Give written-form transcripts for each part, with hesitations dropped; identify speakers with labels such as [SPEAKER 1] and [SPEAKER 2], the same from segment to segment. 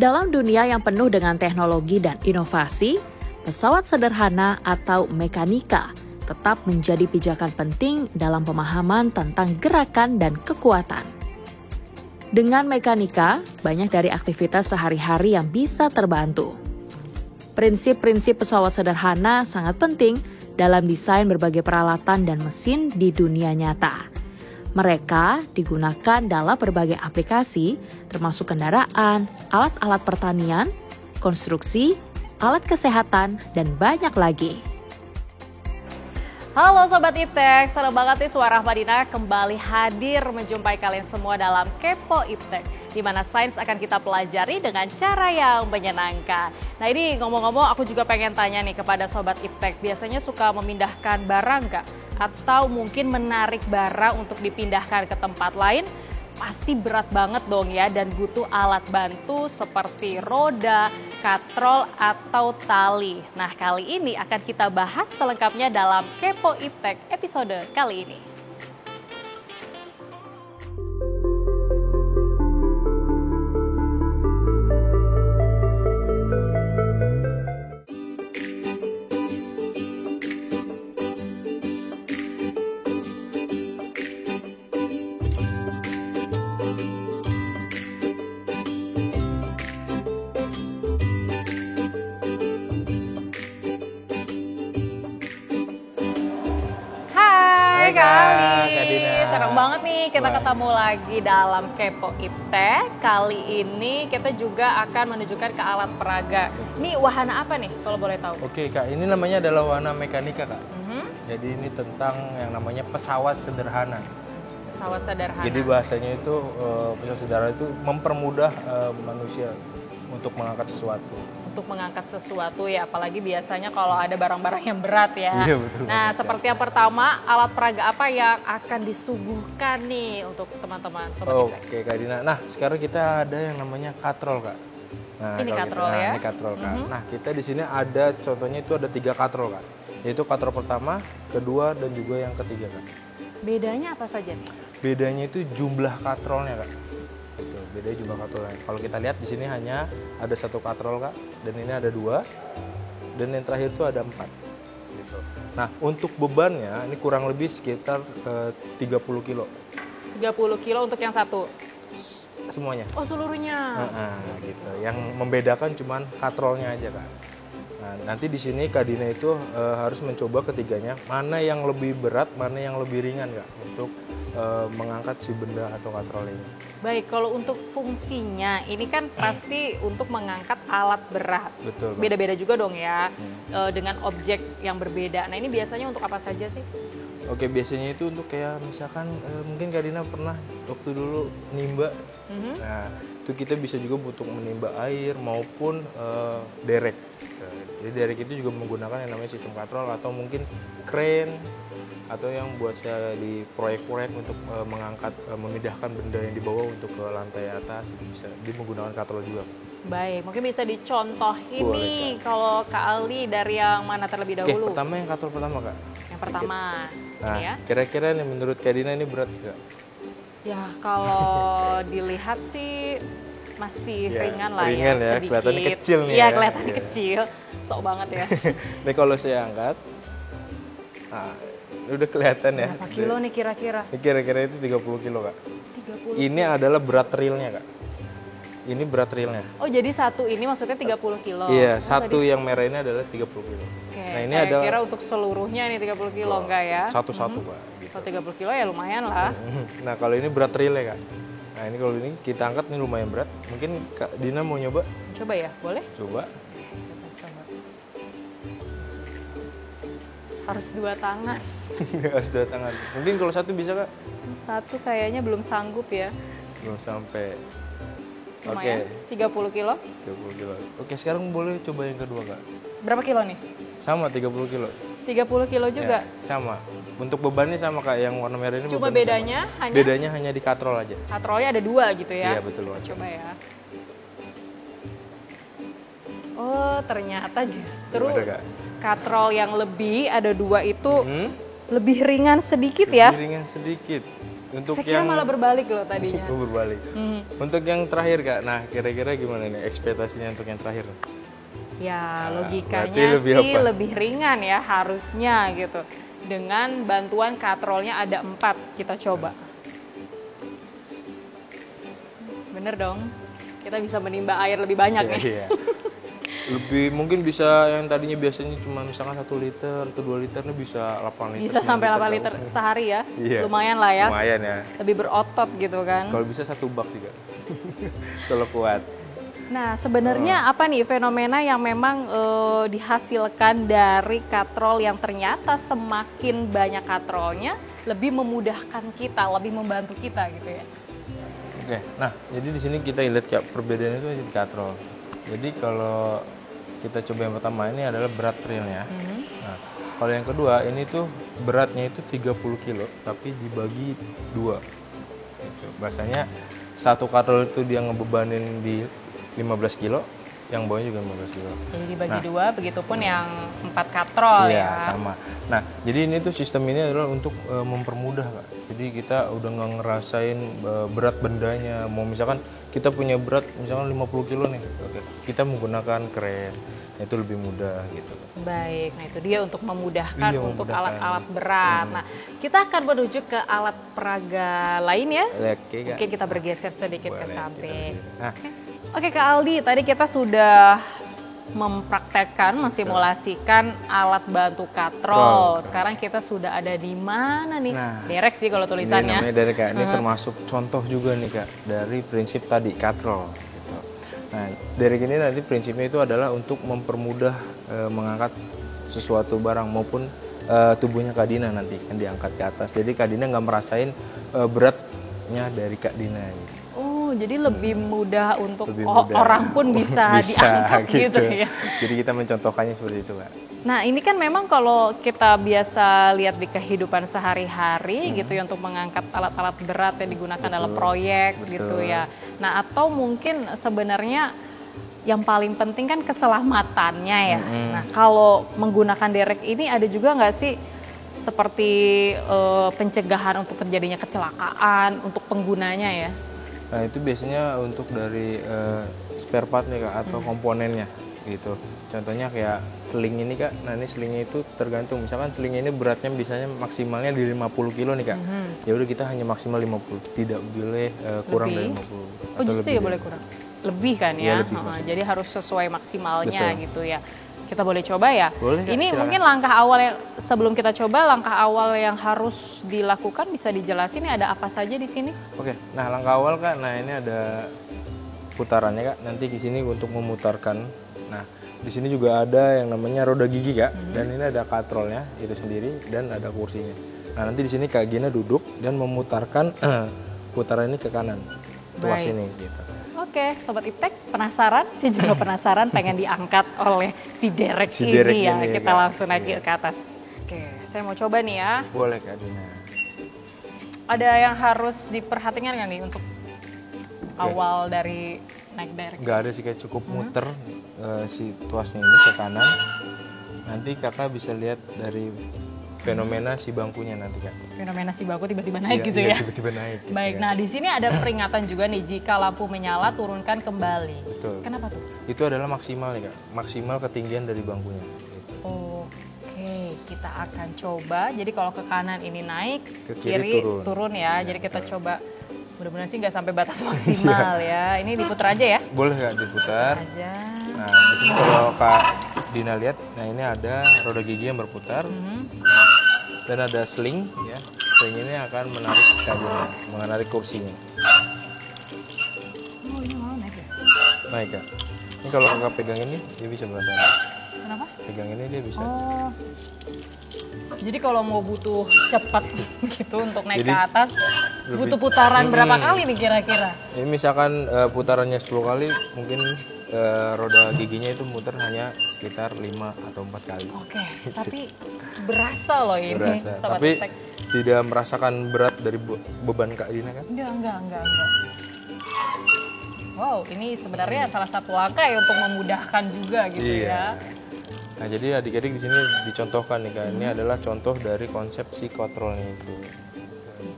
[SPEAKER 1] Dalam dunia yang penuh dengan teknologi dan inovasi, pesawat sederhana atau mekanika tetap menjadi pijakan penting dalam pemahaman tentang gerakan dan kekuatan. Dengan mekanika, banyak dari aktivitas sehari-hari yang bisa terbantu. Prinsip-prinsip pesawat sederhana sangat penting dalam desain berbagai peralatan dan mesin di dunia nyata. Mereka digunakan dalam berbagai aplikasi, termasuk kendaraan, alat-alat pertanian, konstruksi, alat kesehatan, dan banyak lagi.
[SPEAKER 2] Halo Sobat Iptek, senang banget nih Suara Madinah kembali hadir menjumpai kalian semua dalam Kepo Iptek, di mana sains akan kita pelajari dengan cara yang menyenangkan. Nah ini ngomong-ngomong aku juga pengen tanya nih kepada Sobat Iptek, biasanya suka memindahkan barang nggak? Atau mungkin menarik barang untuk dipindahkan ke tempat lain? Pasti berat banget dong ya dan butuh alat bantu seperti roda, katrol, atau tali. Nah kali ini akan kita bahas selengkapnya dalam Kepo Iptek episode kali ini. Hai Kali, senang banget nih kita ketemu lagi dalam Kepo Iptek. Kali ini kita juga akan menunjukkan ke alat peraga. Ini wahana apa nih kalau boleh tahu?
[SPEAKER 3] Oke Kak, ini namanya adalah wahana mekanika Kak. Jadi ini tentang yang namanya pesawat sederhana.
[SPEAKER 2] Pesawat sederhana.
[SPEAKER 3] Jadi bahasanya itu pesawat sederhana itu mempermudah manusia untuk mengangkat sesuatu.
[SPEAKER 2] Untuk mengangkat sesuatu ya, apalagi biasanya kalau ada barang-barang yang berat ya.
[SPEAKER 3] Iya, betul.
[SPEAKER 2] Nah, seperti yang pertama, alat peraga apa yang akan disuguhkan nih untuk teman-teman Sobat Iptek?
[SPEAKER 3] Oke Kak Dina. Nah sekarang kita ada yang namanya katrol Kak. Nah,
[SPEAKER 2] Ini
[SPEAKER 3] kalau
[SPEAKER 2] katrol
[SPEAKER 3] kita,
[SPEAKER 2] ya?
[SPEAKER 3] Ini katrol Kak. Nah kita di sini ada contohnya itu ada 3 katrol Kak. Yaitu katrol pertama, kedua, dan juga yang ketiga Kak.
[SPEAKER 2] Bedanya apa saja nih?
[SPEAKER 3] Bedanya itu jumlah katrolnya Kak. Itu bedanya jumlah katrolnya. Kalau kita lihat di sini hanya ada 1 katrol Kak, dan ini ada 2, dan yang terakhir itu ada 4. Gitu. Nah untuk bebannya ini kurang lebih sekitar 30 kilo.
[SPEAKER 2] 30 kilo untuk yang satu?
[SPEAKER 3] Semuanya.
[SPEAKER 2] Oh seluruhnya?
[SPEAKER 3] Gitu. Yang membedakan cuman katrolnya aja Kak. Nah, nanti di sini Kak Dina itu harus mencoba ketiganya, mana yang lebih berat, mana yang lebih ringan Kak, untuk mengangkat si benda atau katrol ini.
[SPEAKER 2] Baik, kalau untuk fungsinya ini kan pasti untuk mengangkat alat berat.
[SPEAKER 3] Betul.
[SPEAKER 2] Beda-beda juga dong ya, dengan objek yang berbeda. Nah ini biasanya untuk apa saja sih?
[SPEAKER 3] Oke, biasanya itu untuk kayak misalkan mungkin Kak Dina pernah waktu dulu nimba. Nah, itu kita bisa juga untuk menimba air maupun derek. Jadi derek itu juga menggunakan yang namanya sistem katrol atau mungkin crane atau yang buat saya di proyek-proyek untuk mengangkat, memindahkan benda yang dibawa untuk ke lantai atas, itu bisa menggunakan katrol juga.
[SPEAKER 2] Baik, mungkin bisa dicontoh ini
[SPEAKER 3] Boleh,
[SPEAKER 2] kalau Kak Ali dari yang mana terlebih dahulu?
[SPEAKER 3] Oke, pertama yang katrol pertama Kak.
[SPEAKER 2] Yang pertama,
[SPEAKER 3] Nah,
[SPEAKER 2] ini ya.
[SPEAKER 3] kira-kira nih menurut Kak Dina ini berat nggak?
[SPEAKER 2] Ya kalau dilihat sih masih
[SPEAKER 3] Ya,
[SPEAKER 2] ringan lah
[SPEAKER 3] ringan ya,
[SPEAKER 2] sedikit.
[SPEAKER 3] kelihatannya kecil nih
[SPEAKER 2] Iya,
[SPEAKER 3] ya.
[SPEAKER 2] kelihatannya
[SPEAKER 3] Iya.
[SPEAKER 2] kecil. Sok banget ya.
[SPEAKER 3] Nih kalau saya angkat, nah, udah kelihatan ya.
[SPEAKER 2] Berapa kilo nih kira-kira?
[SPEAKER 3] Ini kira-kira itu 30 kilo Kak.
[SPEAKER 2] 30.
[SPEAKER 3] Ini adalah berat realnya Kak. Ini berat realnya.
[SPEAKER 2] Oh jadi satu ini maksudnya 30 kilo?
[SPEAKER 3] Iya,
[SPEAKER 2] Oh,
[SPEAKER 3] satu
[SPEAKER 2] tadi-
[SPEAKER 3] yang merah ini adalah 30 kilo.
[SPEAKER 2] Oke,
[SPEAKER 3] Nah ini
[SPEAKER 2] saya
[SPEAKER 3] ada
[SPEAKER 2] kira untuk seluruhnya nih 30 kilo, enggak ya?
[SPEAKER 3] satu-satu Kak. Gitu.
[SPEAKER 2] Kalau 30 kilo ya lumayan lah.
[SPEAKER 3] Nah kalau ini berat realnya Kak. Nah ini kalau ini kita angkat ini lumayan berat. Mungkin Kak Dina mau nyoba?
[SPEAKER 2] Coba ya, boleh?
[SPEAKER 3] Coba.
[SPEAKER 2] Coba. Harus 2 tangan.
[SPEAKER 3] Harus dua tangan. Mungkin kalau satu bisa Kak?
[SPEAKER 2] Satu kayaknya belum sanggup ya.
[SPEAKER 3] Belum sampai.
[SPEAKER 2] Lumayan, 30 kilo.
[SPEAKER 3] 30 kilo. Oke, sekarang boleh coba yang kedua Kak.
[SPEAKER 2] Berapa kilo nih?
[SPEAKER 3] Sama 30 kilo.
[SPEAKER 2] 30 kilo juga?
[SPEAKER 3] Ya, sama. Untuk bebannya sama Kak, yang warna merah ini
[SPEAKER 2] Cuma
[SPEAKER 3] bebannya
[SPEAKER 2] bedanya
[SPEAKER 3] sama.
[SPEAKER 2] hanya?
[SPEAKER 3] Bedanya hanya di katrol aja.
[SPEAKER 2] Katrolnya ada 2 gitu ya?
[SPEAKER 3] Iya, betul banget.
[SPEAKER 2] Coba ya. Oh, ternyata justru
[SPEAKER 3] Gimana, Kak?
[SPEAKER 2] katrol yang lebih ada 2 itu lebih ringan sedikit ya?
[SPEAKER 3] Lebih ringan sedikit. Untuk
[SPEAKER 2] Saya kira
[SPEAKER 3] yang
[SPEAKER 2] malah berbalik loh tadinya.
[SPEAKER 3] berbalik. Untuk yang terakhir Kak, nah kira-kira gimana nih ekspektasinya untuk yang terakhir?
[SPEAKER 2] Ya,
[SPEAKER 3] berarti
[SPEAKER 2] logikanya
[SPEAKER 3] lebih
[SPEAKER 2] sih
[SPEAKER 3] apa?
[SPEAKER 2] lebih ringan ya harusnya gitu. Dengan bantuan katrolnya ada 4, kita coba. Bener dong, kita bisa menimba air lebih banyak ya.
[SPEAKER 3] Iya. Lebih mungkin bisa yang tadinya biasanya cuma misalkan 1 liter atau 2 liter nih bisa 8 liter.
[SPEAKER 2] Bisa
[SPEAKER 3] 9
[SPEAKER 2] sampai 8 liter
[SPEAKER 3] tahu.
[SPEAKER 2] sehari ya.
[SPEAKER 3] Iya.
[SPEAKER 2] Lumayan lah ya.
[SPEAKER 3] Lumayan ya.
[SPEAKER 2] Lebih berotot gitu kan.
[SPEAKER 3] Kalau bisa 1 bak sih Kak. Kalau kuat.
[SPEAKER 2] Nah, sebenarnya apa nih fenomena yang memang dihasilkan dari katrol yang ternyata semakin banyak katrolnya lebih memudahkan kita, lebih membantu kita gitu ya.
[SPEAKER 3] Oke. Nah, jadi di sini kita lihat Kak perbedaannya itu di katrol. Jadi kalau kita coba yang pertama ini adalah berat realnya. Nah, kalau yang kedua ini tuh beratnya itu 30 kilo tapi dibagi 2. Gitu. Bahasanya satu katrol itu dia ngebebanin di 15 kilo, yang bawahnya juga 15 kilo.
[SPEAKER 2] Jadi dibagi 2, begitupun yang 4 katrol
[SPEAKER 3] Iya,
[SPEAKER 2] ya.
[SPEAKER 3] sama. Nah, jadi ini tuh sistem ini adalah untuk mempermudah Kak. Jadi kita udah nggak ngerasain berat bendanya. Mau misalkan kita punya berat misalkan 50 kilo nih, oke, kita menggunakan kren. Itu lebih mudah gitu.
[SPEAKER 2] Baik, nah itu dia untuk memudahkan
[SPEAKER 3] Iya,
[SPEAKER 2] untuk
[SPEAKER 3] memudahkan.
[SPEAKER 2] alat-alat berat. Nah, kita akan menuju ke alat peraga lain ya.
[SPEAKER 3] Oke, Kak.
[SPEAKER 2] Oke, kita bergeser sedikit ke
[SPEAKER 3] Boleh, kita
[SPEAKER 2] samping.
[SPEAKER 3] begini. Nah,
[SPEAKER 2] Oke Kak Aldi, tadi kita sudah mempraktekkan, mensimulasikan alat bantu katrol. Sekarang kita sudah ada di mana nih?
[SPEAKER 3] Nah,
[SPEAKER 2] Derek sih kalau
[SPEAKER 3] ini
[SPEAKER 2] tulisannya.
[SPEAKER 3] namanya dari Kak. Ini termasuk contoh juga nih Kak dari prinsip tadi katrol. Gitu. Nah, dari ini nanti prinsipnya itu adalah untuk mempermudah mengangkat sesuatu barang maupun tubuhnya Kak Dina nanti kan diangkat ke atas. Jadi Kak Dina nggak merasain beratnya dari Kak Dina. Gitu.
[SPEAKER 2] Oh, jadi lebih mudah untuk
[SPEAKER 3] Lebih mudah.
[SPEAKER 2] orang pun bisa diangkat gitu ya.
[SPEAKER 3] Jadi kita mencontohkannya seperti itu Kak.
[SPEAKER 2] Nah, ini kan memang kalau kita biasa lihat di kehidupan sehari-hari gitu ya untuk mengangkat alat-alat berat yang digunakan dalam proyek gitu ya. Nah, atau mungkin sebenarnya yang paling penting kan keselamatannya ya. Nah, kalau menggunakan derek ini ada juga nggak sih seperti pencegahan untuk terjadinya kecelakaan untuk penggunanya ya?
[SPEAKER 3] Nah, itu biasanya untuk dari spare part nih Kak atau komponennya gitu. Contohnya kayak sling ini Kak. Nah, ini slingnya itu tergantung. Misalkan sling ini beratnya biasanya maksimalnya di 50 kilo nih Kak. Ya udah kita hanya maksimal 50. Tidak boleh kurang dari 50.
[SPEAKER 2] Oh,
[SPEAKER 3] Atau
[SPEAKER 2] justru ya boleh kurang. Lebih kan
[SPEAKER 3] Iya,
[SPEAKER 2] ya?
[SPEAKER 3] lebih
[SPEAKER 2] Jadi harus sesuai maksimalnya
[SPEAKER 3] Betul.
[SPEAKER 2] gitu ya. Kita boleh coba ya?
[SPEAKER 3] Boleh, Kak,
[SPEAKER 2] Ini
[SPEAKER 3] silakan.
[SPEAKER 2] mungkin langkah awal yang sebelum kita coba, langkah awal yang harus dilakukan bisa dijelasin ya ada apa saja di sini?
[SPEAKER 3] Oke. Nah, langkah awal Kak. Nah, ini ada putarannya Kak. Nanti di sini untuk memutarkan. Nah, di sini juga ada yang namanya roda gigi Kak. Dan ini ada katrolnya itu sendiri dan ada kursinya. Nah, nanti di sini Kak Gina duduk dan memutarkan putaran ini ke kanan. Tuas
[SPEAKER 2] Baik.
[SPEAKER 3] ini gitu.
[SPEAKER 2] Oke, Sobat Iptek penasaran? Saya juga penasaran pengen diangkat oleh si Derek
[SPEAKER 3] Si
[SPEAKER 2] ini
[SPEAKER 3] Derek
[SPEAKER 2] ya.
[SPEAKER 3] ini,
[SPEAKER 2] Kita
[SPEAKER 3] Kak.
[SPEAKER 2] langsung naik
[SPEAKER 3] Iya.
[SPEAKER 2] ke atas. Oke, saya mau coba nih ya.
[SPEAKER 3] Boleh Kak Dina.
[SPEAKER 2] Ada yang harus diperhatikan nggak nih untuk awal dari naik derek?
[SPEAKER 3] Nggak ada sih kayak cukup muter si tuasnya ini ke kanan. Nanti kakak bisa lihat dari fenomena si bangkunya nanti Kak.
[SPEAKER 2] Fenomena si bangku tiba-tiba naik
[SPEAKER 3] Iya,
[SPEAKER 2] gitu
[SPEAKER 3] iya,
[SPEAKER 2] ya.
[SPEAKER 3] Tiba-tiba naik. Gitu,
[SPEAKER 2] Baik,
[SPEAKER 3] ya.
[SPEAKER 2] nah di sini ada peringatan juga nih jika lampu menyala turunkan kembali.
[SPEAKER 3] Betul.
[SPEAKER 2] Kenapa tuh?
[SPEAKER 3] Itu adalah maksimal nih Kak. Maksimal ketinggian dari bangkunya. Gitu.
[SPEAKER 2] Oke, kita akan coba. Jadi kalau ke kanan ini naik,
[SPEAKER 3] Ke kiri
[SPEAKER 2] turun ya.
[SPEAKER 3] Iya,
[SPEAKER 2] Jadi kita
[SPEAKER 3] betul.
[SPEAKER 2] coba. Mudah-mudahan sih nggak sampai batas maksimal ya. Ini diputar aja ya.
[SPEAKER 3] Boleh Kak diputar.
[SPEAKER 2] Aja.
[SPEAKER 3] Nah, di sini kalau Kak Dina lihat, nah ini ada roda gigi yang berputar. Dan ada sling ya. Sling ini akan menarik Kak Dina, menarik kursinya.
[SPEAKER 2] Oh ini malah naik ya?
[SPEAKER 3] Naik Kak. Ini kalau Kakak pegang ini, dia bisa berasa.
[SPEAKER 2] Kenapa?
[SPEAKER 3] Pegang ini dia bisa.
[SPEAKER 2] Oh. Jadi kalau mau butuh cepat gitu untuk naik
[SPEAKER 3] Jadi,
[SPEAKER 2] ke atas,
[SPEAKER 3] lebih-
[SPEAKER 2] butuh putaran berapa kali nih kira-kira?
[SPEAKER 3] Ini misalkan putarannya 10 kali, mungkin roda giginya itu muter hanya sekitar 5 atau 4 kali.
[SPEAKER 2] Oke, tapi berasa loh ini,
[SPEAKER 3] Berasa.
[SPEAKER 2] Sobat
[SPEAKER 3] Tapi
[SPEAKER 2] Iptek.
[SPEAKER 3] tidak merasakan berat dari beban Kak Dina kan?
[SPEAKER 2] Enggak. Wow, ini sebenarnya salah satu langkah ya untuk memudahkan juga gitu ya.
[SPEAKER 3] Nah, jadi adik-adik di sini dicontohkan nih Kak. Ini adalah contoh dari konsep si katrolnya itu.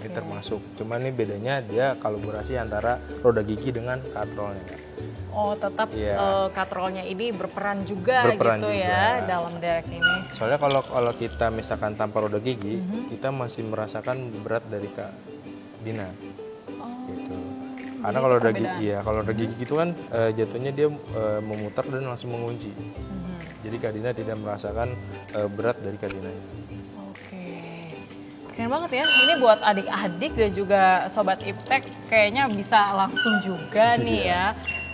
[SPEAKER 3] ini termasuk. Cuman ini bedanya dia kolaborasi antara roda gigi dengan katrolnya.
[SPEAKER 2] Oh, tetap
[SPEAKER 3] Iya.
[SPEAKER 2] katrolnya ini berperan juga
[SPEAKER 3] Berperan
[SPEAKER 2] gitu
[SPEAKER 3] juga.
[SPEAKER 2] ya dalam derek ini.
[SPEAKER 3] Soalnya kalau kita misalkan tanpa roda gigi, kita masih merasakan berat dari Kak Dina. Gitu. Karena kalau roda gigi, iya, kalau roda gigi itu kan jatuhnya dia memutar dan langsung mengunci. Jadi Kak Dina tidak merasakan berat dari Kak Dina ini.
[SPEAKER 2] Oke, keren banget ya. Ini buat adik-adik dan juga sobat Iptek kayaknya bisa langsung juga nih ya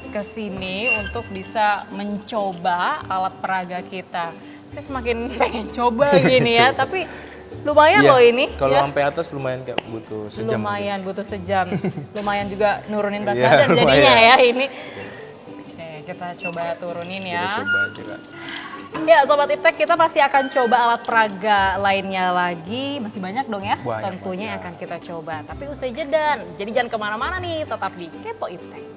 [SPEAKER 2] ke sini untuk bisa mencoba alat peraga kita. Saya semakin pengen coba gini ya, tapi lumayan
[SPEAKER 3] Iya,
[SPEAKER 2] loh ini.
[SPEAKER 3] kalau
[SPEAKER 2] ya.
[SPEAKER 3] sampai atas lumayan Kak, butuh sejam.
[SPEAKER 2] Lumayan butuh sejam. Lumayan juga nurunin berat
[SPEAKER 3] Iya,
[SPEAKER 2] badan jadinya
[SPEAKER 3] lumayan.
[SPEAKER 2] ya ini. Oke, kita coba turunin ya.
[SPEAKER 3] Kita coba aja Kak.
[SPEAKER 2] Ya, Sobat Iptek, kita pasti akan coba alat peraga lainnya lagi. Masih banyak dong ya,
[SPEAKER 3] Banyak,
[SPEAKER 2] tentunya
[SPEAKER 3] banyak.
[SPEAKER 2] akan kita coba. Tapi usai jeda, jadi jangan kemana-mana nih, tetap di Kepo Iptek.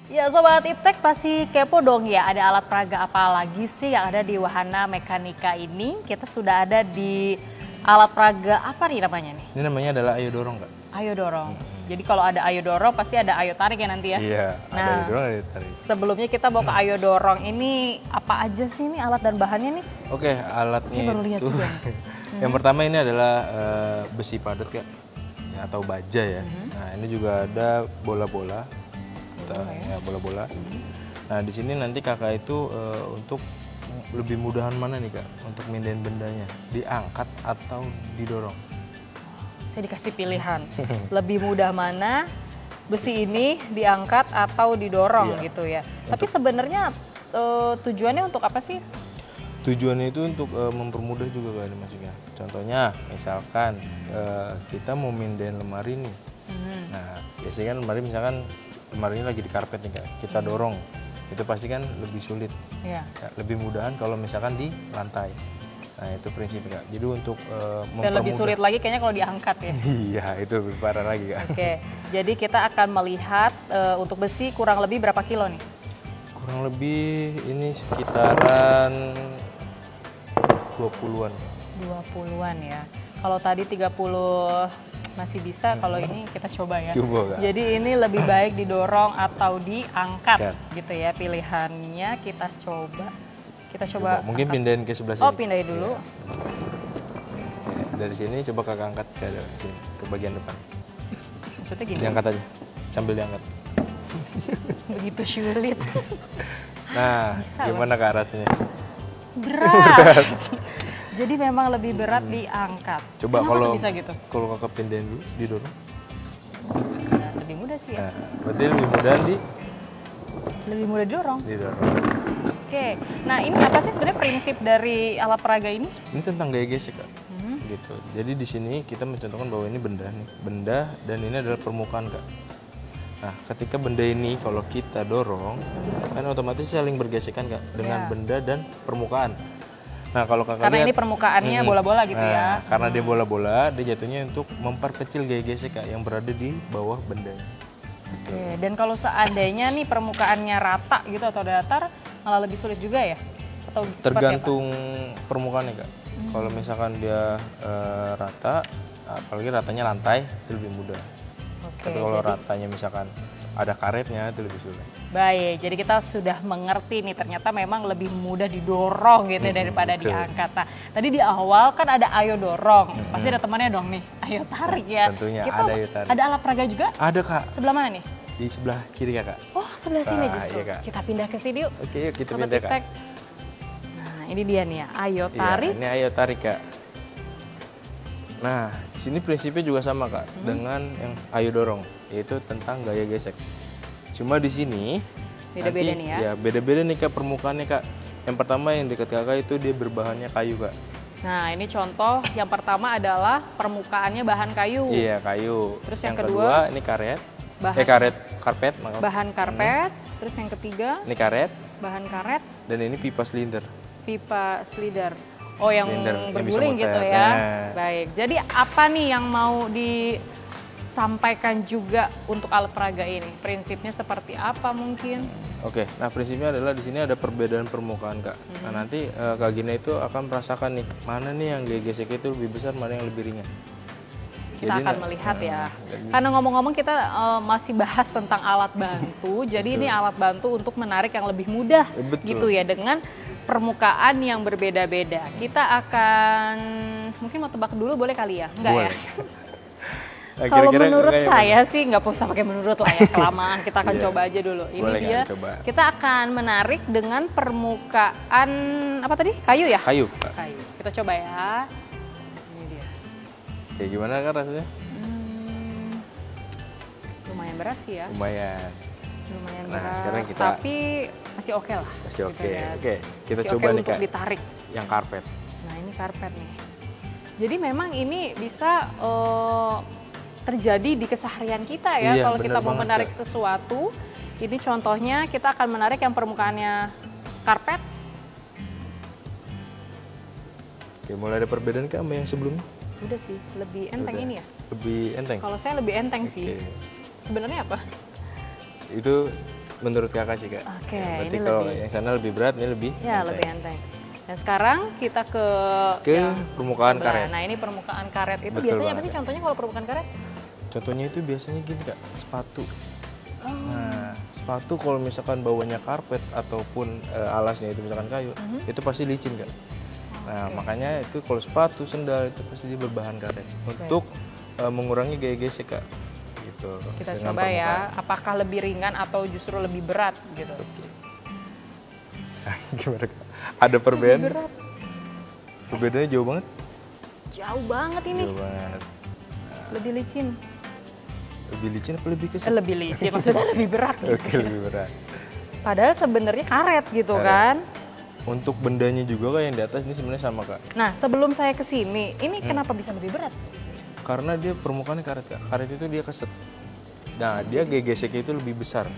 [SPEAKER 2] Ya Sobat Iptek pasti kepo dong ya, ada alat peraga apa lagi sih yang ada di Wahana Mekanika ini. Kita sudah ada di alat peraga apa nih namanya nih?
[SPEAKER 3] Ini namanya adalah ayo dorong Kak.
[SPEAKER 2] Ayo dorong. Jadi kalau ada ayo dorong pasti ada ayo tarik ya nanti ya?
[SPEAKER 3] Iya, ada
[SPEAKER 2] Nah,
[SPEAKER 3] ayo dorong ada ayo tarik.
[SPEAKER 2] sebelumnya kita bawa ke ayo dorong ini apa aja sih nih alat dan bahannya nih?
[SPEAKER 3] Oke, alatnya
[SPEAKER 2] Ini baru lihat
[SPEAKER 3] itu.
[SPEAKER 2] juga.
[SPEAKER 3] Yang pertama ini adalah besi padat Kak, ya, atau baja ya. Nah ini juga ada bola-bola, ya bola-bola. Nah di sini nanti kakak itu untuk lebih mudahan mana nih Kak untuk mindahin bendanya, diangkat atau didorong?
[SPEAKER 2] Saya dikasih pilihan, lebih mudah mana besi ini diangkat atau didorong
[SPEAKER 3] Iya.
[SPEAKER 2] gitu ya. Tapi sebenarnya tujuannya untuk apa sih?
[SPEAKER 3] Tujuannya itu untuk mempermudah juga Kak maksudnya. Contohnya misalkan kita mau mindahin lemari nih. Nah biasanya kan lemari misalkan lemarinya lagi di karpet nih Kak, kita dorong. Itu pasti kan lebih sulit.
[SPEAKER 2] Ya.
[SPEAKER 3] Ya, lebih mudahan kalau misalkan di lantai. Nah itu prinsipnya Kak. Jadi untuk
[SPEAKER 2] Dan lebih sulit lagi kayaknya kalau diangkat ya.
[SPEAKER 3] Iya itu lebih parah lagi Kak.
[SPEAKER 2] Oke, jadi kita akan melihat untuk besi kurang lebih berapa kilo nih?
[SPEAKER 3] Kurang lebih ini sekitaran 20-an.
[SPEAKER 2] 20-an ya. Kalau tadi 30 masih bisa, kalau ini kita coba ya.
[SPEAKER 3] Coba, Kak.
[SPEAKER 2] Jadi ini lebih baik didorong atau diangkat
[SPEAKER 3] Kan.
[SPEAKER 2] gitu ya pilihannya. Kita coba. Kita coba.
[SPEAKER 3] Mungkin
[SPEAKER 2] angkat.
[SPEAKER 3] pindahin ke sebelah sini.
[SPEAKER 2] Oh, pindahin dulu.
[SPEAKER 3] Ya, dari sini coba kakak angkat ke sini, ke bagian depan.
[SPEAKER 2] Maksudnya gini.
[SPEAKER 3] Diangkat aja, sambil diangkat.
[SPEAKER 2] Begitu sulit.
[SPEAKER 3] Nah,
[SPEAKER 2] Bisa,
[SPEAKER 3] gimana Kak rasanya?
[SPEAKER 2] Berat. Jadi memang lebih berat diangkat.
[SPEAKER 3] Coba
[SPEAKER 2] Kenapa
[SPEAKER 3] kalau
[SPEAKER 2] tuh bisa gitu?
[SPEAKER 3] kalau kakak pindahin dulu, didorong.
[SPEAKER 2] Nah, lebih mudah sih ya.
[SPEAKER 3] Nah, berarti lebih mudah
[SPEAKER 2] Lebih mudah didorong.
[SPEAKER 3] didorong.
[SPEAKER 2] Oke. Nah, ini apa sih sebenarnya prinsip dari alat peraga ini?
[SPEAKER 3] Ini tentang gaya gesek Kak. Gitu. Jadi di sini kita mencontohkan bahwa ini benda nih, benda dan ini adalah permukaan Kak. Nah, ketika benda ini kalau kita dorong, kan otomatis saling bergesekan Kak dengan
[SPEAKER 2] Ya.
[SPEAKER 3] benda dan permukaan. Nah, kalau kakak
[SPEAKER 2] Karena
[SPEAKER 3] lihat,
[SPEAKER 2] ini permukaannya bola-bola gitu ya.
[SPEAKER 3] Karena dia bola-bola, dia jatuhnya untuk memperkecil gaya gesek Kak yang berada di bawah bendanya. Gitu.
[SPEAKER 2] Oke, dan kalau seandainya nih permukaannya rata gitu atau datar, malah lebih sulit juga ya? Atau seperti apa?
[SPEAKER 3] Tergantung permukaannya Kak. Kalau misalkan dia rata, apalagi ratanya lantai, itu lebih mudah.
[SPEAKER 2] Oke,
[SPEAKER 3] Tapi kalau
[SPEAKER 2] jadi-
[SPEAKER 3] ratanya misalkan ada karetnya, itu lebih sulit.
[SPEAKER 2] Baik, jadi kita sudah mengerti nih ternyata memang lebih mudah didorong gitu ya daripada
[SPEAKER 3] betul.
[SPEAKER 2] diangkat. Nah, tadi di awal kan ada ayo dorong, pasti ada temannya dong nih, ayo tarik ya.
[SPEAKER 3] Tentunya
[SPEAKER 2] Kita
[SPEAKER 3] ada ayo tarik.
[SPEAKER 2] Ada alat peraga juga?
[SPEAKER 3] Ada Kak,
[SPEAKER 2] Sebelah mana nih?
[SPEAKER 3] di sebelah kiri ya Kak.
[SPEAKER 2] Oh, sebelah sini
[SPEAKER 3] Ah,
[SPEAKER 2] justru.
[SPEAKER 3] iya, Kak.
[SPEAKER 2] Kita pindah ke sini yuk.
[SPEAKER 3] Oke, yuk kita
[SPEAKER 2] Sobat
[SPEAKER 3] pindah Kak.
[SPEAKER 2] Iptek. Nah, ini dia nih ya, ayo
[SPEAKER 3] Iya,
[SPEAKER 2] tarik.
[SPEAKER 3] ini ayo tarik Kak. Nah, di sini prinsipnya juga sama Kak dengan yang ayo dorong, yaitu tentang gaya gesek. Cuma di sini
[SPEAKER 2] Beda-beda
[SPEAKER 3] nanti,
[SPEAKER 2] nih ya.
[SPEAKER 3] Ya, beda-beda nih Kak permukaannya Kak. Yang pertama yang dekat kakak itu dia berbahannya kayu Kak.
[SPEAKER 2] Nah, ini contoh yang pertama adalah permukaannya bahan kayu.
[SPEAKER 3] Iya kayu.
[SPEAKER 2] Terus yang kedua,
[SPEAKER 3] ini karet.
[SPEAKER 2] bahan-
[SPEAKER 3] Karpet. maaf.
[SPEAKER 2] Bahan karpet. Terus yang ketiga,
[SPEAKER 3] Ini karet
[SPEAKER 2] bahan karet,
[SPEAKER 3] dan ini pipa silinder.
[SPEAKER 2] pipa slider. Oh, yang
[SPEAKER 3] silinder yang bisa
[SPEAKER 2] berguling
[SPEAKER 3] muter.
[SPEAKER 2] gitu ya.
[SPEAKER 3] Nah.
[SPEAKER 2] Baik. Jadi apa nih yang mau disampaikan juga untuk alat peraga ini? Prinsipnya seperti apa mungkin?
[SPEAKER 3] Oke, nah prinsipnya adalah di sini ada perbedaan permukaan Kak. Nah nanti Kak Gina itu akan merasakan nih mana nih yang gaya gesek itu lebih besar, mana yang lebih ringan.
[SPEAKER 2] Kita akan melihat ya. Karena ngomong-ngomong kita masih bahas tentang alat bantu. Jadi ini alat bantu untuk menarik yang lebih mudah gitu ya, dengan permukaan yang berbeda-beda. Kita akan mungkin mau tebak dulu boleh kali ya? Enggak
[SPEAKER 3] Boleh.
[SPEAKER 2] ya?
[SPEAKER 3] Nah,
[SPEAKER 2] Kalau
[SPEAKER 3] kira-kira
[SPEAKER 2] menurut
[SPEAKER 3] kayak
[SPEAKER 2] saya sih nggak usah pakai menurut lah ya, kelamaan. Kita akan
[SPEAKER 3] Iya.
[SPEAKER 2] coba aja dulu. Ini
[SPEAKER 3] Boleh,
[SPEAKER 2] dia.
[SPEAKER 3] coba.
[SPEAKER 2] Kita akan menarik dengan permukaan apa tadi? Kayu ya?
[SPEAKER 3] Kayu Kak.
[SPEAKER 2] Kayu. Kita coba ya. Ini dia.
[SPEAKER 3] Kayak gimana Kak rasanya?
[SPEAKER 2] Lumayan berat sih ya.
[SPEAKER 3] Lumayan.
[SPEAKER 2] Lumayan
[SPEAKER 3] Nah,
[SPEAKER 2] berat.
[SPEAKER 3] sekarang kita-
[SPEAKER 2] Tapi masih oke lah.
[SPEAKER 3] Masih
[SPEAKER 2] gitu
[SPEAKER 3] oke.
[SPEAKER 2] ya.
[SPEAKER 3] Oke, kita
[SPEAKER 2] Masih
[SPEAKER 3] coba
[SPEAKER 2] oke
[SPEAKER 3] nih
[SPEAKER 2] untuk
[SPEAKER 3] Kak.
[SPEAKER 2] ditarik.
[SPEAKER 3] Yang karpet.
[SPEAKER 2] Nah ini karpet nih. Jadi memang ini bisa terjadi di keseharian kita ya.
[SPEAKER 3] Iya,
[SPEAKER 2] Kalau kita
[SPEAKER 3] benar
[SPEAKER 2] mau
[SPEAKER 3] banget,
[SPEAKER 2] menarik
[SPEAKER 3] Kak.
[SPEAKER 2] sesuatu, ini contohnya kita akan menarik yang permukaannya karpet.
[SPEAKER 3] Oke, mulai ada perbedaan Kak sama yang sebelumnya?
[SPEAKER 2] Udah sih, lebih enteng
[SPEAKER 3] Udah.
[SPEAKER 2] ini ya.
[SPEAKER 3] Lebih enteng?
[SPEAKER 2] Kalau saya lebih enteng sih.
[SPEAKER 3] Oke.
[SPEAKER 2] Sebenarnya apa?
[SPEAKER 3] Itu menurut Kakak sih Kak.
[SPEAKER 2] Oke,
[SPEAKER 3] Ya, berarti
[SPEAKER 2] ini
[SPEAKER 3] kalau
[SPEAKER 2] lebih-
[SPEAKER 3] yang sana lebih berat, ini lebih
[SPEAKER 2] Ya
[SPEAKER 3] enteng.
[SPEAKER 2] lebih enteng. Dan sekarang kita ke yang
[SPEAKER 3] permukaan
[SPEAKER 2] sebelah.
[SPEAKER 3] karet.
[SPEAKER 2] Nah ini permukaan karet itu
[SPEAKER 3] Betul
[SPEAKER 2] biasanya apa
[SPEAKER 3] banget,
[SPEAKER 2] sih
[SPEAKER 3] Kak.
[SPEAKER 2] contohnya kalau permukaan karet?
[SPEAKER 3] Contohnya itu biasanya gini Kak, sepatu.
[SPEAKER 2] Oh.
[SPEAKER 3] Nah, sepatu kalau misalkan bawahnya karpet ataupun alasnya itu misalkan kayu, itu pasti licin Kak. Nah, makanya itu kalau sepatu, sendal itu pasti dia berbahan karet untuk mengurangi gaya gesek Kak. Gitu.
[SPEAKER 2] Kita
[SPEAKER 3] dengan
[SPEAKER 2] coba ya,
[SPEAKER 3] permukaan.
[SPEAKER 2] apakah lebih ringan atau justru lebih berat gitu.
[SPEAKER 3] Gimana Kak? Ada perbedaan?
[SPEAKER 2] Lebih berat.
[SPEAKER 3] Perbedaannya jauh banget?
[SPEAKER 2] Jauh banget ini.
[SPEAKER 3] Jauh banget.
[SPEAKER 2] Lebih licin.
[SPEAKER 3] Lebih licin apa lebih kesek?
[SPEAKER 2] Lebih licin, maksudnya lebih berat gitu.
[SPEAKER 3] Oke, lebih berat.
[SPEAKER 2] Padahal sebenarnya karet gitu
[SPEAKER 3] Karet.
[SPEAKER 2] kan.
[SPEAKER 3] Untuk bendanya juga Kak yang di atas ini sebenarnya sama Kak.
[SPEAKER 2] Nah sebelum saya kesini, ini kenapa bisa lebih berat?
[SPEAKER 3] Karena dia permukaannya karet Kak. Karet itu dia keset. Nah, dia gaya geseknya itu lebih besar.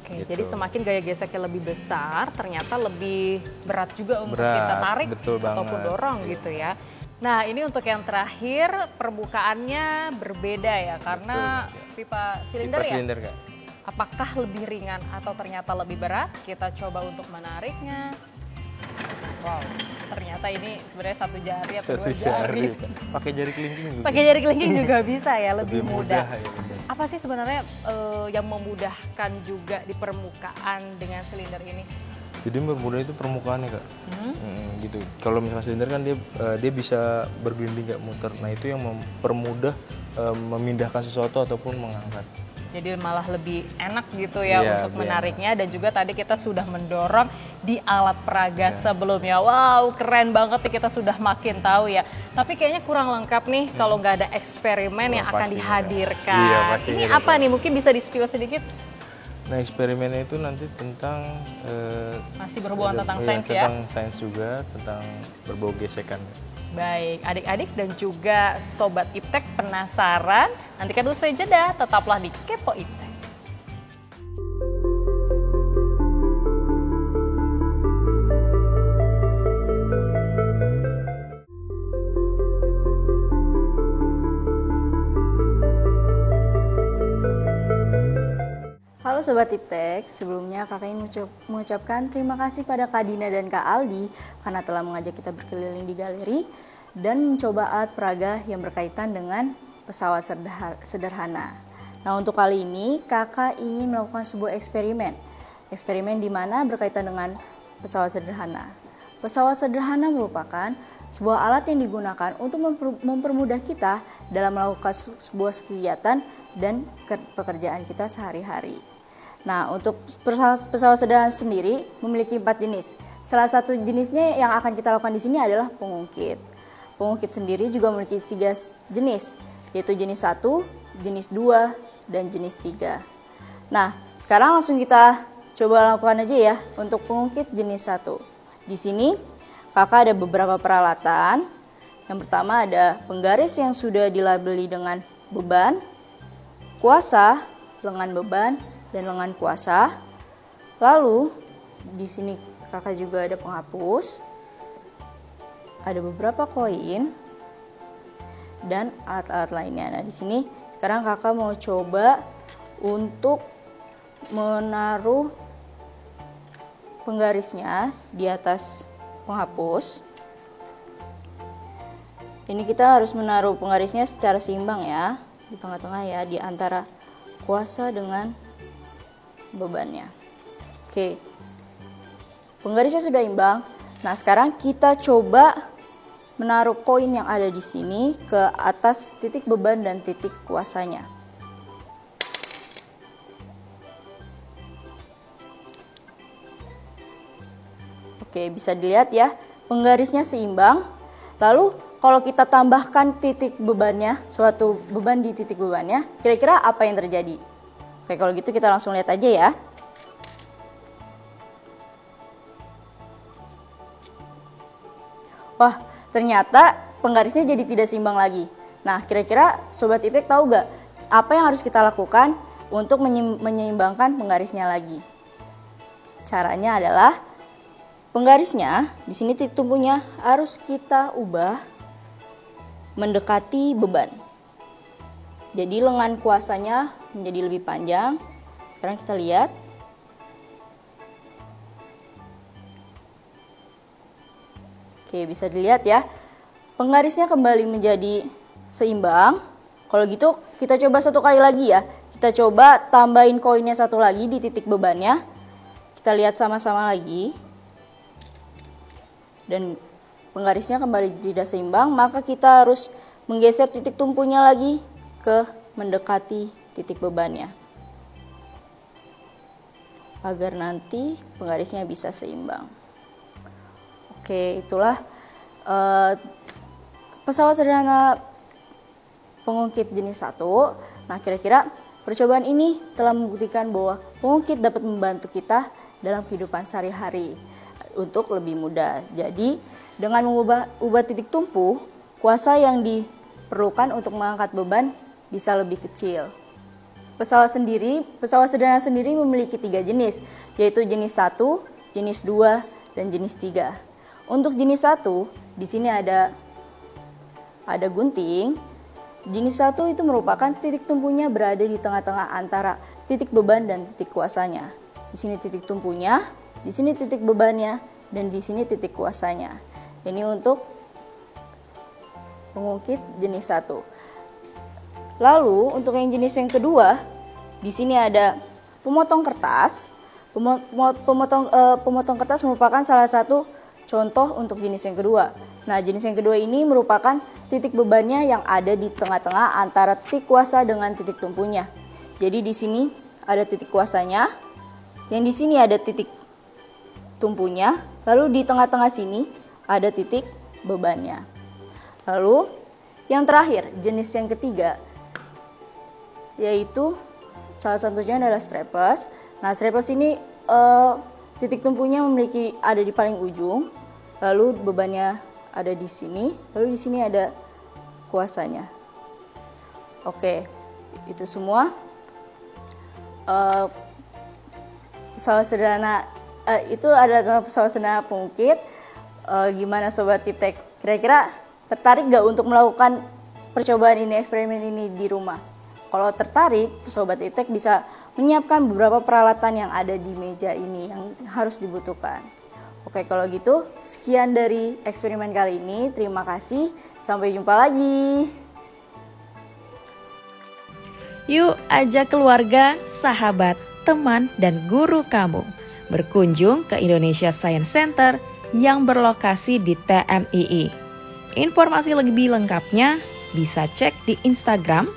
[SPEAKER 2] Oke,
[SPEAKER 3] Gitu.
[SPEAKER 2] jadi semakin gaya geseknya lebih besar, ternyata lebih berat juga untuk
[SPEAKER 3] Berat,
[SPEAKER 2] kita tarik
[SPEAKER 3] betul
[SPEAKER 2] ataupun
[SPEAKER 3] banget.
[SPEAKER 2] dorong gitu ya. Nah ini untuk yang terakhir permukaannya berbeda ya, karena pipa silinder
[SPEAKER 3] Pipa
[SPEAKER 2] ya.
[SPEAKER 3] silinder Kak.
[SPEAKER 2] Apakah lebih ringan atau ternyata lebih berat? Kita coba untuk menariknya. Wow, ternyata ini sebenarnya satu jari atau
[SPEAKER 3] Satu
[SPEAKER 2] dua jari.
[SPEAKER 3] Kak. Pakai jari kelingking juga.
[SPEAKER 2] Pakai jari kelingking juga bisa ya, lebih mudah.
[SPEAKER 3] ya, benar.
[SPEAKER 2] Apa sih sebenarnya yang memudahkan juga di permukaan dengan silinder ini?
[SPEAKER 3] Jadi bermudah itu permukaannya Kak. Gitu. Kalau misalkan silinder kan dia bisa bergelinding Kak, muter. Nah itu yang mempermudah memindahkan sesuatu ataupun mengangkat.
[SPEAKER 2] Jadi malah lebih enak gitu ya
[SPEAKER 3] Iya,
[SPEAKER 2] untuk
[SPEAKER 3] lebih
[SPEAKER 2] menariknya. Dan juga tadi kita sudah mendorong di alat peraga sebelumnya. Wow, keren banget nih, kita sudah makin tahu ya. Tapi kayaknya kurang lengkap nih kalau nggak ada eksperimen yang akan
[SPEAKER 3] pastinya.
[SPEAKER 2] dihadirkan.
[SPEAKER 3] Iya, pastinya
[SPEAKER 2] Ini
[SPEAKER 3] dong,
[SPEAKER 2] apa
[SPEAKER 3] Kak.
[SPEAKER 2] nih? Mungkin bisa di-spill sedikit?
[SPEAKER 3] Nah eksperimennya itu nanti tentang
[SPEAKER 2] Masih berhubungan tentang
[SPEAKER 3] iya,
[SPEAKER 2] sains ya?
[SPEAKER 3] Tentang sains juga, tentang berbau gesekan.
[SPEAKER 2] Baik, adik-adik dan juga Sobat Iptek penasaran? Nantikan usai jeda, tetaplah di Kepo Iptek.
[SPEAKER 4] Halo Sobat Iptek, sebelumnya kakak ingin mengucapkan terima kasih pada Kak Dina dan Kak Aldi karena telah mengajak kita berkeliling di galeri dan mencoba alat peraga yang berkaitan dengan pesawat sederhana. Nah untuk kali ini kakak ingin melakukan sebuah eksperimen di mana berkaitan dengan pesawat sederhana. Pesawat sederhana merupakan sebuah alat yang digunakan untuk mempermudah kita dalam melakukan sebuah kegiatan dan pekerjaan kita sehari-hari. Nah, untuk pesawat sederhana sendiri memiliki 4 jenis. Salah satu jenisnya yang akan kita lakukan di sini adalah pengungkit. Pengungkit sendiri juga memiliki 3 jenis, yaitu jenis 1, jenis 2, dan jenis 3. Nah, sekarang langsung kita coba lakukan aja ya untuk pengungkit jenis 1. Di sini kakak ada beberapa peralatan. Yang pertama ada penggaris yang sudah dilabeli dengan beban, kuasa, lengan beban, dan lengan kuasa. Lalu di sini kakak juga ada penghapus. ada beberapa koin dan alat-alat lainnya. Nah, di sini sekarang kakak mau coba untuk menaruh penggarisnya di atas penghapus. Ini kita harus menaruh penggarisnya secara seimbang ya, di tengah-tengah ya, di antara kuasa dengan bebannya. Oke, penggarisnya sudah imbang. Nah, sekarang kita coba menaruh koin yang ada di sini ke atas titik beban dan titik kuasanya. Oke, bisa dilihat ya, penggarisnya seimbang. Lalu kalau kita tambahkan titik bebannya, suatu beban di titik bebannya, kira-kira apa yang terjadi? Oke, kalau gitu kita langsung lihat aja ya. Wah, ternyata penggarisnya jadi tidak seimbang lagi. Nah, kira-kira Sobat Iptek tahu gak apa yang harus kita lakukan untuk menyeimbangkan penggarisnya lagi? Caranya adalah penggarisnya di sini titik tumpunya harus kita ubah mendekati beban. Jadi lengan kuasanya menjadi lebih panjang. Sekarang kita lihat. Oke, bisa dilihat ya. Penggarisnya kembali menjadi seimbang. Kalau gitu kita coba satu kali lagi ya. Kita coba tambahin koinnya satu lagi di titik bebannya. Kita lihat sama-sama lagi. Dan penggarisnya kembali tidak seimbang, maka kita harus menggeser titik tumpunya lagi ke mendekati titik bebannya. Agar nanti penggarisnya bisa seimbang. Oke, itulah pesawat sederhana pengungkit jenis 1. Nah, kira-kira percobaan ini telah membuktikan bahwa pengungkit dapat membantu kita dalam kehidupan sehari-hari untuk lebih mudah. Jadi, dengan mengubah titik tumpu, kuasa yang diperlukan untuk mengangkat beban bisa lebih kecil. Pesawat sederhana sendiri memiliki 3 jenis, yaitu jenis 1, jenis 2, dan jenis 3. Untuk jenis 1, di sini ada gunting. Jenis 1 itu merupakan titik tumpunya berada di tengah-tengah antara titik beban dan titik kuasanya. Di sini titik tumpunya, di sini titik bebannya, dan di sini titik kuasanya. Ini untuk pengungkit jenis 1. Lalu untuk yang jenis yang kedua, di sini ada pemotong kertas. Pemotong kertas merupakan salah satu contoh untuk jenis yang kedua. Nah, jenis yang kedua ini merupakan titik bebannya yang ada di tengah-tengah antara titik kuasa dengan titik tumpunya. Jadi di sini ada titik kuasanya, yang di sini ada titik tumpunya, lalu di tengah-tengah sini ada titik bebannya. Lalu yang terakhir, jenis yang ketiga, yaitu salah satunya adalah strapless. Nah, strapless ini titik tumpunya ada di paling ujung, lalu bebannya ada di sini, lalu di sini ada kuasanya. Oke, itu semua pesawat sederhana. Itu adalah pesawat sederhana pengungkit. Gimana Sobat Iptek? Kira-kira tertarik gak untuk melakukan percobaan ini, eksperimen ini di rumah? Kalau tertarik, Sobat Iptek bisa menyiapkan beberapa peralatan yang ada di meja ini yang harus dibutuhkan. Oke, kalau gitu sekian dari eksperimen kali ini. Terima kasih, sampai jumpa lagi.
[SPEAKER 1] Yuk ajak keluarga, sahabat, teman, dan guru kamu berkunjung ke Indonesia Science Center yang berlokasi di TMII. Informasi lebih lengkapnya bisa cek di Instagram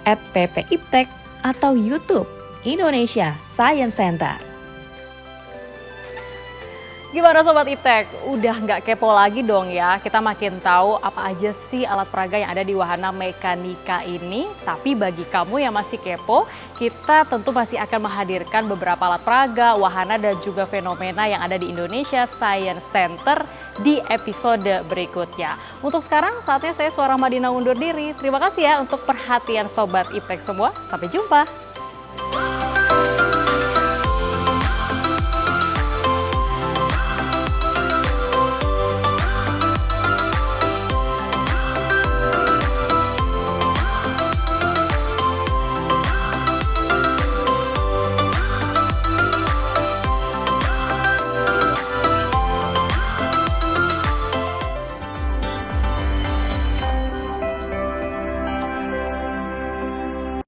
[SPEAKER 1] @ppiptek atau YouTube Indonesia Science Center.
[SPEAKER 2] Gimana Sobat Iptek? Udah nggak kepo lagi dong ya? Kita makin tahu apa aja sih alat peraga yang ada di wahana mekanika ini. Tapi bagi kamu yang masih kepo, kita tentu masih akan menghadirkan beberapa alat peraga, wahana, dan juga fenomena yang ada di Indonesia Science Center di episode berikutnya. Untuk sekarang, saatnya saya Suara Madinah undur diri. Terima kasih ya untuk perhatian Sobat Iptek semua. Sampai jumpa.